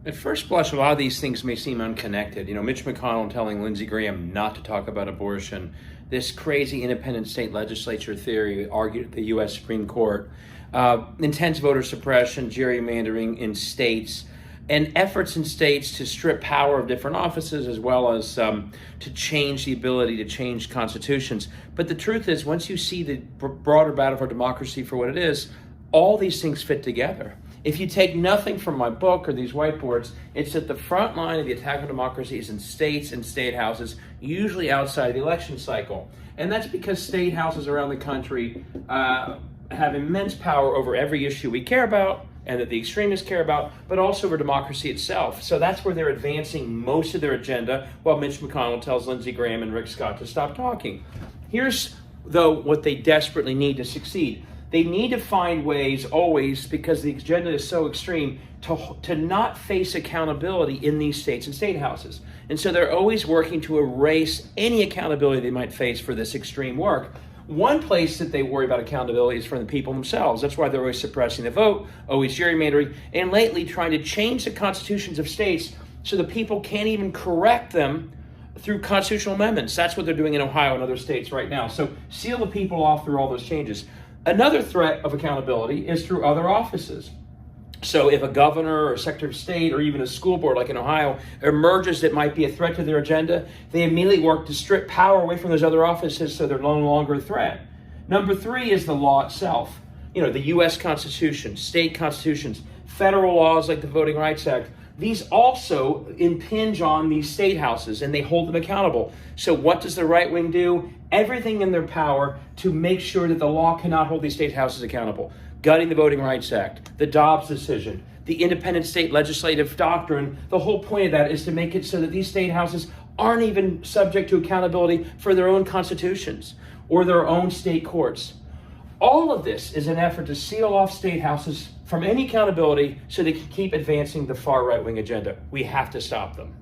At first blush, a lot of these things may seem unconnected. Mitch McConnell telling Lindsey Graham not to talk about abortion, this crazy independent state legislature theory argued at the U.S. Supreme Court, intense voter suppression, gerrymandering in states, and efforts in states to strip power of different offices, as well as to change the ability to change constitutions. But the truth is, once you see the broader battle for democracy for what it is, all these things fit together. If you take nothing from my book or these whiteboards, it's that the front line of the attack on democracy is in states and state houses, usually outside the election cycle. And that's because state houses around the country have immense power over every issue we care about and that the extremists care about, but also over democracy itself. So that's where they're advancing most of their agenda, while Mitch McConnell tells Lindsey Graham and Rick Scott to stop talking. Here's, though, what they desperately need to succeed. They need to find ways always, because the agenda is so extreme, to not face accountability in these states and state houses. And so they're always working to erase any accountability they might face for this extreme work. One place that they worry about accountability is from the people themselves. That's why they're always suppressing the vote, always gerrymandering, and lately trying to change the constitutions of states so the people can't even correct them through constitutional amendments. That's what they're doing in Ohio and other states right now. So seal the people off through all those changes. Another threat of accountability is through other offices. So if a governor or a secretary of state or even a school board like in Ohio emerges that might be a threat to their agenda, they immediately work to strip power away from those other offices so they're no longer a threat. Number three is the law itself. The U.S. Constitution, state constitutions, federal laws like the Voting Rights Act. These also impinge on these state houses and they hold them accountable. So what does the right wing do? Everything in their power to make sure that the law cannot hold these state houses accountable. Gutting the Voting Rights Act, the Dobbs decision, the independent state legislative doctrine. The whole point of that is to make it so that these state houses aren't even subject to accountability for their own constitutions or their own state courts. All of this is an effort to seal off state houses from any accountability so they can keep advancing the far right-wing agenda. We have to stop them.